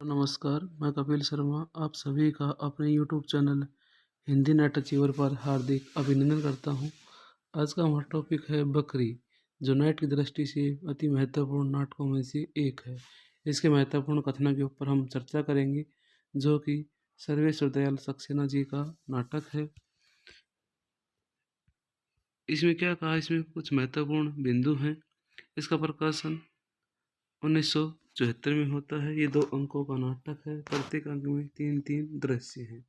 नमस्कार, मैं कपिल शर्मा आप सभी का अपने यूट्यूब चैनल हिंदी नाटक चीवर पर हार्दिक अभिनंदन करता हूँ। आज का हमारा टॉपिक है बकरी, जो नाट्य की दृष्टि से अति महत्वपूर्ण नाटकों में से एक है। इसके महत्वपूर्ण कथनों के ऊपर हम चर्चा करेंगे, जो कि सर्वेश्वर दयाल सक्सेना जी का नाटक है। इसमें क्या कहा, इसमें कुछ महत्वपूर्ण बिंदु हैं। इसका प्रकाशन 1974 में होता है। ये 2 अंकों का नाटक है। प्रत्येक अंक में 3-3 दृश्य हैं।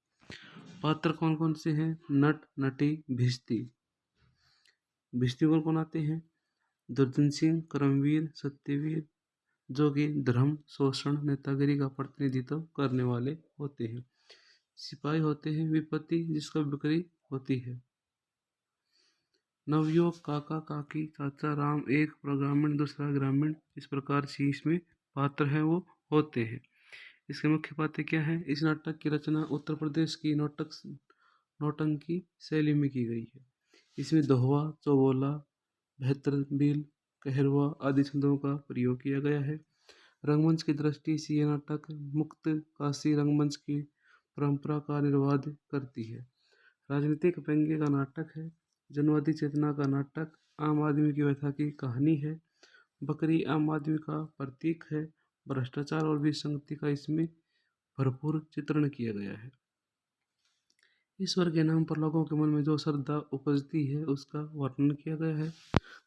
पात्र कौन कौन से हैं? नट, नटी, भिश्ती। भिश्ती कौन कौन आते हैं? दुर्जन सिंह, करमवीर, सत्यवीर, जो कि धर्म, शोषण, नेतागिरी का प्रतिनिधित्व करने वाले होते हैं। सिपाही होते हैं विपत्ति, जिसका बिक्री होती है। नवयुवक, काका, काकी, चाचा, राम, एक ग्रामीण दूसरा ग्रामीण, इस प्रकार से इसमें पात्र हैं वो होते हैं। इसके मुख्य पात्र क्या है? इस नाटक की रचना उत्तर प्रदेश की नौटंकी शैली में की गई है। इसमें दोहवा, चौबोला, बेहतरबील, कहरवा आदि छंदों का प्रयोग किया गया है। रंगमंच की दृष्टि से यह नाटक मुक्त काशी रंगमंच की परंपरा का निर्वाध करती है। राजनीतिक व्यंग्य का नाटक है। जनवादी चेतना का नाटक। आम आदमी की व्यथा की कहानी है। बकरी आम आदमी का प्रतीक है। भ्रष्टाचार और विसंगति का इसमें भरपूर चित्रण किया गया है। ईश्वर के नाम पर लोगों के मन में जो श्रद्धा उपजती है उसका वर्णन किया गया है।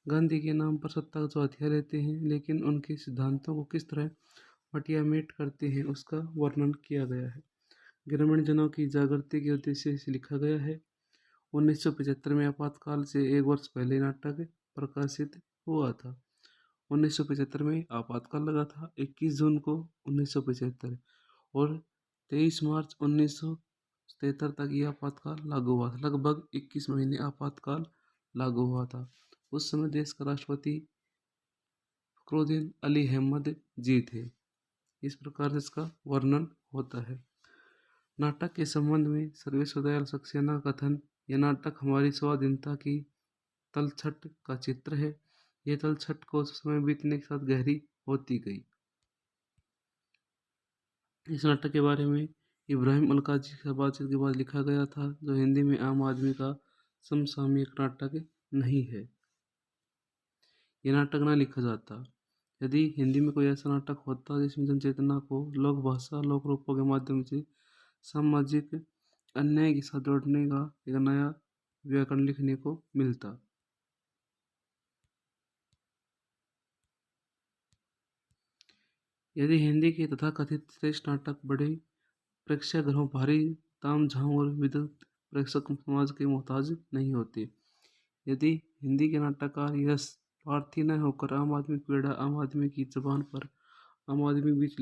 गांधी के नाम पर सत्ता जो हथियार लेते हैं, लेकिन उनके सिद्धांतों को किस तरह मटियामेट करते हैं उसका वर्णन किया गया है। ग्रामीण जनों की जागृति के उद्देश्य से लिखा गया है। 1975 में आपातकाल से 1 वर्ष पहले नाटक प्रकाशित हुआ था। 1975 में आपातकाल लगा था, 21 जून को 1975, और 23 मार्च 1973 तक यह आपातकाल लागू हुआ था। लगभग 21 महीने आपातकाल लागू हुआ था। उस समय देश का राष्ट्रपति फखरुद्दीन अली अहमद जी थे। इस प्रकार से इसका वर्णन होता है। नाटक के संबंध में सर्वेश्वर दयाल सक्सेना कथन: यह नाटक हमारी स्वाधीनता की तलछट का चित्र है। यह तलछट को समय बीतने के साथ गहरी होती गई। इस नाटक के बारे में इब्राहिम अलकाजी से बातचीत के बाद लिखा गया था, जो हिंदी में आम आदमी का समसामयिक नाटक नहीं है। यह नाटक ना लिखा जाता। यदि हिंदी में कोई ऐसा नाटक होता जिसमें जनचेतना को लोक भाषा, लोक रूपों के माध्यम से सामाजिक अन्याय के साथ जोड़ने का एक नया व्याकरण लिखने को मिलता। यदि हिंदी के तथाकथित श्रेष्ठ नाटक बड़े प्रेक्षागृहों, भारी तामझाम और विद्वत प्रेक्षक समाज के मोहताज नहीं होते। यदि हिंदी के नाटककार यश प्रार्थी न होकर आम आदमी पीड़ा, आम आदमी की जबान पर आम आदमी के बीच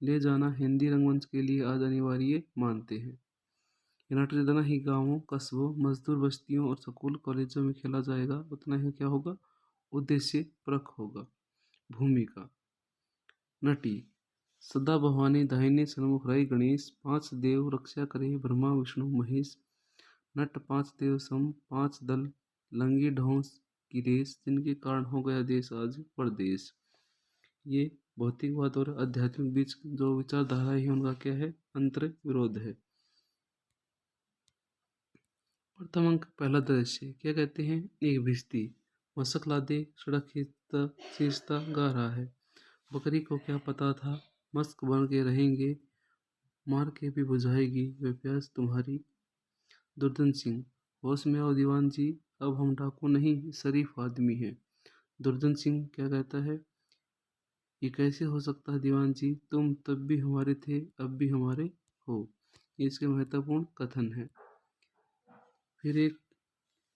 ले जाना हिंदी रंगमंच के लिए आज अनिवार्य मानते हैं। यह नाटक जितना ही गांवों, कस्बों, मजदूर बस्तियों और स्कूल कॉलेजों में खेला जाएगा, उतना ही क्या होगा? उद्देश्य परक होगा। भूमिका: नटी सदा भवानी, दाहिने सन्मुख रही गणेश, 5 देव रक्षा करे ब्रह्मा विष्णु महेश। नट 5 देव सम 5 दल, लंगी ढोंस की रेस, जिनके कारण हो गया देश आज परदेश। ये भौतिकवाद और आध्यात्मिक बीच जो विचारधारा है उनका क्या है? अंतर विरोध है। प्रथम अंक पहला दृश्य क्या कहते हैं? एक भिश्ती मशक लादे सड़क खींचता सींचता गा रहा है। बकरी को क्या पता था मस्क बन के रहेंगे, मार के भी बुझाएगी वे प्यास तुम्हारी। दुर्जन सिंह: होश में आओ दीवान जी, अब हम डाकू नहीं शरीफ आदमी हैं। दुर्जन सिंह क्या कहता है? ये कैसे हो सकता है दीवान जी, तुम तब भी हमारे थे अब भी हमारे हो। ये इसके महत्वपूर्ण कथन है। फिर एक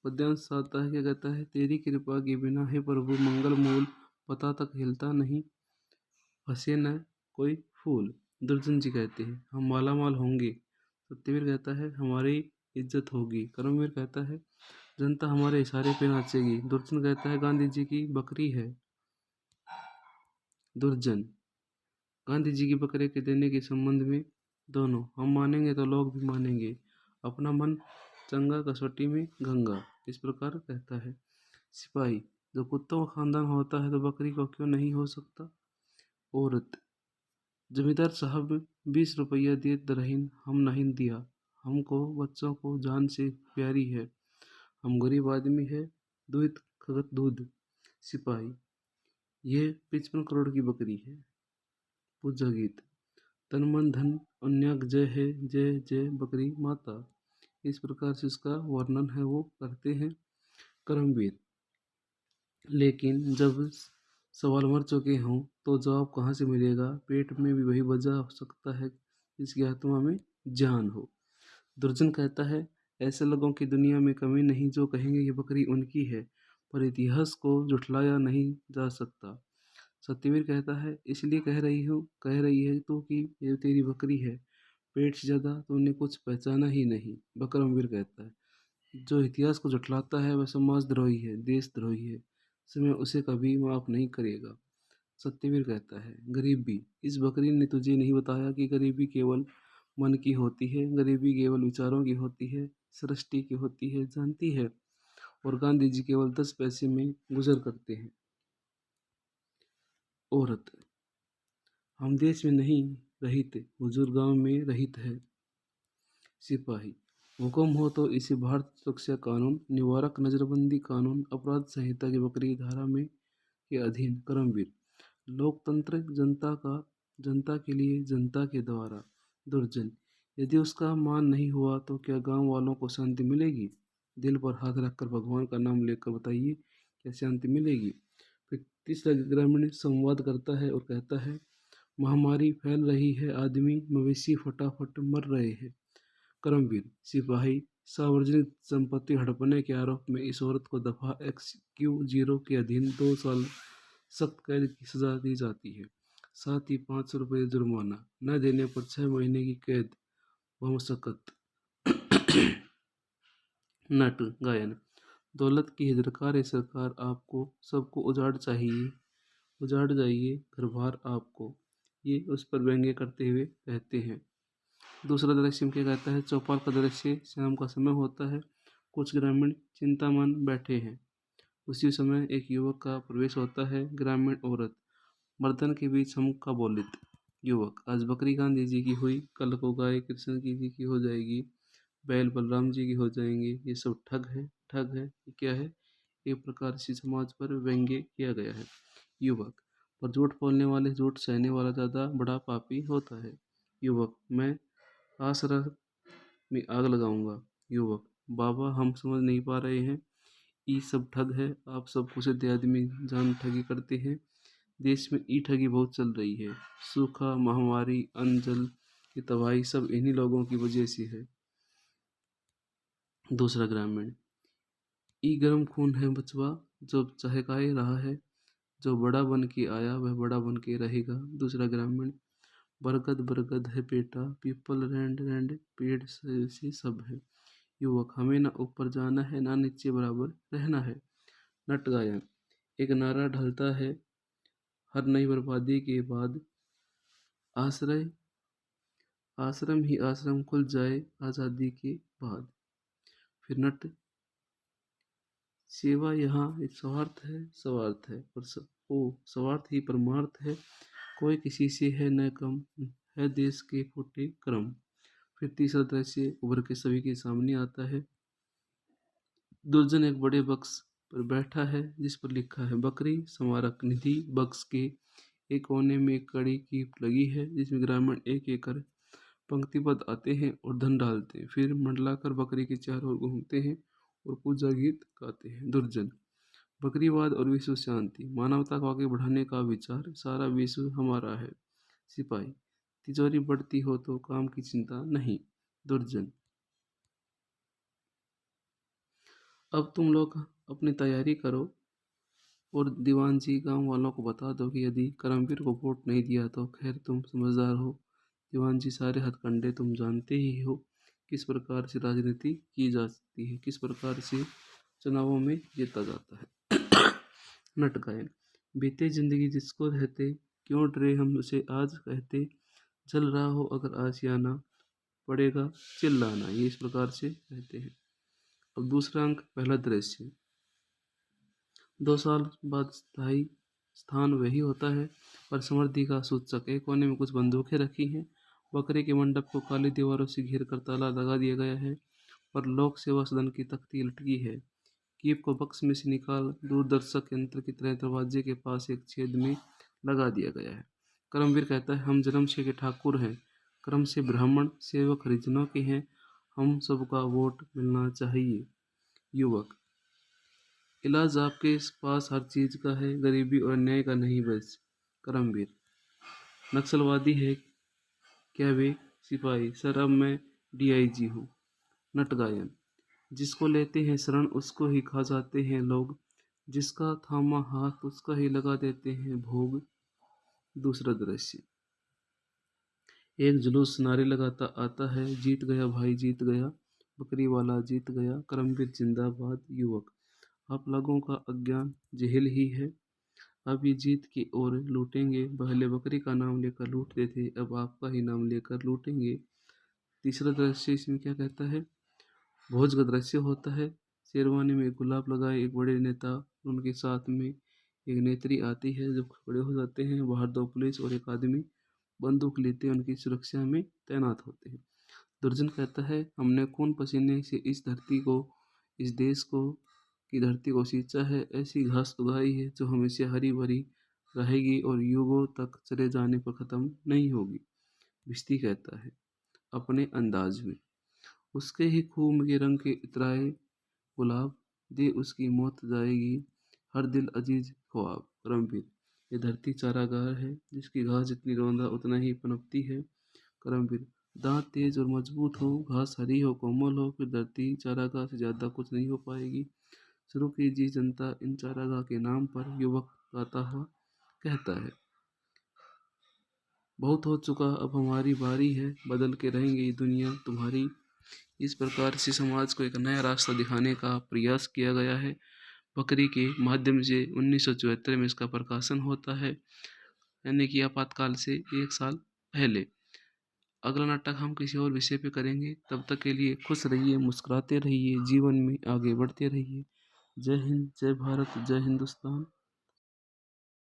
पद्यांश आता है, क्या कहता है? तेरी कृपा के बिना है प्रभु मंगल मूल, पता तक हिलता नहीं फंसे न कोई फूल। दुर्जन जी कहते हैं हम माला माल होंगे। सत्यवीर कहता है हमारी इज्जत होगी। कर्मवीर कहता है जनता हमारे इशारे पे नाचेगी। दुर्जन कहता है गांधी जी की बकरी है। दुर्जन: गांधी जी की बकरे के देने के संबंध में दोनों हम मानेंगे तो लोग भी मानेंगे, अपना मन चंगा कसौटी में गंगा, इस प्रकार कहता है। सिपाही: जब कुत्तों का खानदान होता है तो बकरी को क्यों नहीं हो सकता। औरत: जमींदार साहब 20 रुपया दे दरहिन हम नहीं दिया, हमको बच्चों को जान से प्यारी है, हम गरीब आदमी है, दूध खगत दूध। सिपाही, ये 55 करोड़ की बकरी है। पूजा गीत, तन मन धन अन्याक जय है, जय जय बकरी माता। इस प्रकार से इसका वर्णन है वो करते हैं करमवीर। लेकिन जब सवाल मर चुके हों तो जवाब कहाँ से मिलेगा? पेट में भी वही बजा हो सकता है जिसकी आत्मा में जान हो। दुर्जन कहता है, ऐसे लोगों की दुनिया में कमी नहीं जो कहेंगे ये बकरी उनकी है, पर इतिहास को झुठलाया नहीं जा सकता। सत्यवीर कहता है, इसलिए कह रही है तू कि ये तेरी बकरी है, पेट से ज्यादा तूने कुछ पहचाना ही नहीं। बकरमवीर कहता है, जो इतिहास को झुठलाता है वह समाजद्रोही है, देशद्रोही है, समय उसे कभी माफ नहीं करेगा। सत्यवीर कहता है, गरीबी, इस बकरी ने तुझे नहीं बताया कि गरीबी केवल मन की होती है, गरीबी केवल विचारों की होती है, सृष्टि की होती है, जानती है। और गांधी जी केवल 10 पैसे में गुजर करते हैं। औरत, हम देश में नहीं रहित, हुजूर गांव में रहित है। सिपाही, हुक्म हो तो इसे भारत सुरक्षा कानून, निवारक नजरबंदी कानून, अपराध संहिता की बकरी धारा में के अधीन करमवीर। लोकतंत्र जनता के लिए, जनता के द्वारा। दुर्जन, यदि उसका मान नहीं हुआ तो क्या गांव वालों को शांति मिलेगी? दिल पर हाथ रखकर भगवान का नाम लेकर बताइए, क्या शांति मिलेगी? फिर तीसरा ग्रामीण संवाद करता है और कहता है, महामारी फैल रही है, आदमी मवेशी फटाफट मर रहे हैं। करमवीर। सिपाही, सार्वजनिक संपत्ति हड़पने के आरोप में इस औरत को दफा XQ0 के अधीन 2 साल सख्त कैद की सजा दी जाती है, साथ ही 500 रुपये जुर्माना, न देने पर 6 महीने की कैद बमशक्कत। नट गायन, दौलत की है दरकार है सरकार आपको, सबको उजाड़ जाइए घर बार आपको। ये उस पर व्यंग्य करते हुए कहते हैं। दूसरा दृश्य में क्या कहता है? चौपाल का दृश्य, शाम का समय होता है, कुछ ग्रामीण चिंतामन बैठे हैं। उसी समय एक युवक का प्रवेश होता है। ग्रामीण औरत, मर्दन के बीच हम का बोलित। युवक, आज बकरी गांधी जी की हुई, कल को गाय कृष्ण की जी की हो जाएगी, बैल बलराम जी की हो जाएंगे, ये सब ठग है, ये क्या है? एक प्रकार से समाज पर व्यंग्य किया गया है। युवक, पर झूठ बोलने वाले झूठ सहने वाला ज्यादा बड़ा पापी होता है। युवक, मैं आसरा में आग लगाऊंगा। युवक, बाबा हम समझ नहीं पा रहे हैं, ई सब ठग है, आप सब कुछ आदमी जान ठगी करते हैं। देश में ई ठगी बहुत चल रही है, सूखा, महामारी, अन्न जल की तबाही सब इन्हीं लोगों की वजह से है। दूसरा ग्रामीण, ई गरम खून है बचवा, जो चहकाए रहा है, जो बड़ा बन के आया वह बड़ा बन के रहेगा। दूसरा ग्रामीण, बरगद बरगद है बेटा, पीपल रैंड रैंड, पेड़ से सब है। युवक, हमें ना ऊपर जाना है ना नीचे बराबर रहना है। नट गायन, एक नारा ढलता है हर नई बर्बादी के बाद, आश्रय आश्रम ही आश्रम खुल जाए आज़ादी के बाद। फिर नट, सेवा यहाँ एक स्वार्थ है और स्वार्थ ही परमार्थ है, कोई किसी से है न कम, है देश के खोटे क्रम। फिर तीसरा दृश्य उभर के सभी के सामने आता है। दुर्जन एक बड़े बक्स पर बैठा है जिस पर लिखा है बकरी स्मारक निधि। बक्स के एक कोने में एक कड़ी की लगी है जिसमें ग्रामीण एक एक कर पंक्तिबद्ध आते हैं और धन डालते हैं, फिर मंडलाकर बकरी के चारों ओर घूमते हैं और पूजा गीत गाते हैं। दुर्जन, बकरीवाद और विश्व शांति, मानवता को आगे बढ़ाने का विचार, सारा विश्व हमारा है। सिपाही, तिजोरी बढ़ती हो तो काम की चिंता नहीं। दुर्जन, अब तुम लोग अपनी तैयारी करो और दीवान जी गांव वालों को बता दो कि यदि करमवीर को वोट नहीं दिया तो खैर तुम समझदार हो। दीवान जी, सारे हथकंडे तुम जानते ही हो, किस प्रकार से राजनीति की जा सकती है, किस प्रकार से चुनावों में जीता जाता है। नट गायन, बीते जिंदगी जिसको रहते, क्यों डरे हम उसे आज कहते, जल रहा हो अगर आशियाना, पड़ेगा चिल्लाना। ये इस प्रकार से कहते हैं। अब दूसरा अंक, पहला दृश्य। 2 साल बाद स्थायी स्थान वही होता है, पर समृद्धि का सूचक। एक कोने में कुछ बंदूकें रखी हैं। बकरे के मंडप को काली दीवारों से घेर कर ताला लगा दिया गया है, पर लोक सेवा सदन की तख्ती लटकी है। कीप को बक्स में से निकाल दूरदर्शक यंत्र की तरह दरवाजे के पास एक छेद में लगा दिया गया है। करमवीर कहता है, हम जन्म से के ठाकुर हैं, क्रम से ब्राह्मण, सेवक हरिजनों के हैं, हम सबका वोट मिलना चाहिए। युवक, इलाज आपके पास हर चीज का है, गरीबी और अन्याय का नहीं बस। करमवीर, नक्सलवादी है क्या वे सिपाही? सर, अब मैं डीआईजी हूँ। नटगायन, जिसको लेते हैं शरण उसको ही खा जाते हैं लोग, जिसका थामा हाथ उसका ही लगा देते हैं भोग। दूसरा दृश्य, एक जुलूस नारे लगाता आता है, जीत गया भाई जीत गया, बकरी वाला जीत गया, करमवीर जिंदाबाद। युवक, आप लोगों का अज्ञान जेहल ही है, अब ये जीत की ओर लूटेंगे, पहले बकरी का नाम लेकर लूटते थे, अब आपका ही नाम लेकर लूटेंगे। तीसरा दृश्य इसमें क्या कहता है? भोज का दृश्य होता है। शेरवानी में गुलाब लगाए एक बड़े नेता, उनके साथ में एक नेत्री आती है। जब खड़े हो जाते हैं, बाहर दो पुलिस और एक आदमी बंदूक लेते उनकी सुरक्षा में तैनात होते हैं। दुर्जन कहता है, हमने खून पसीने से इस धरती को, इस देश को की धरती को सींचा है, ऐसी घास उगाई है जो हमेशा हरी भरी रहेगी और युगों तक चले जाने पर खत्म नहीं होगी। भिश्ती कहता है अपने अंदाज में, उसके ही खून के रंग के इतराए गुलाब, दे उसकी मौत जाएगी हर दिल अजीज ख्वाब। करमवीर, ये धरती चारागाह है, जिसकी घास जितनी रौंदा उतना ही पनपती है। करमवीर, दांत तेज और मजबूत हो, घास हरी हो कोमल हो, फिर धरती चारागाह से ज्यादा कुछ नहीं हो पाएगी। शुरू कीजिए जनता इन चारागाह के नाम पर। युवक गाता हुआ कहता है, बहुत हो चुका अब हमारी बारी है, बदल के रहेंगे ये दुनिया तुम्हारी। इस प्रकार से समाज को एक नया रास्ता दिखाने का प्रयास किया गया है। बकरी के माध्यम से 1974 में इसका प्रकाशन होता है, यानी कि आपातकाल से 1 साल पहले। अगला नाटक हम किसी और विषय पे करेंगे। तब तक के लिए खुश रहिए, मुस्कुराते रहिए, जीवन में आगे बढ़ते रहिए। जय हिंद, जय भारत, जय हिंदुस्तान।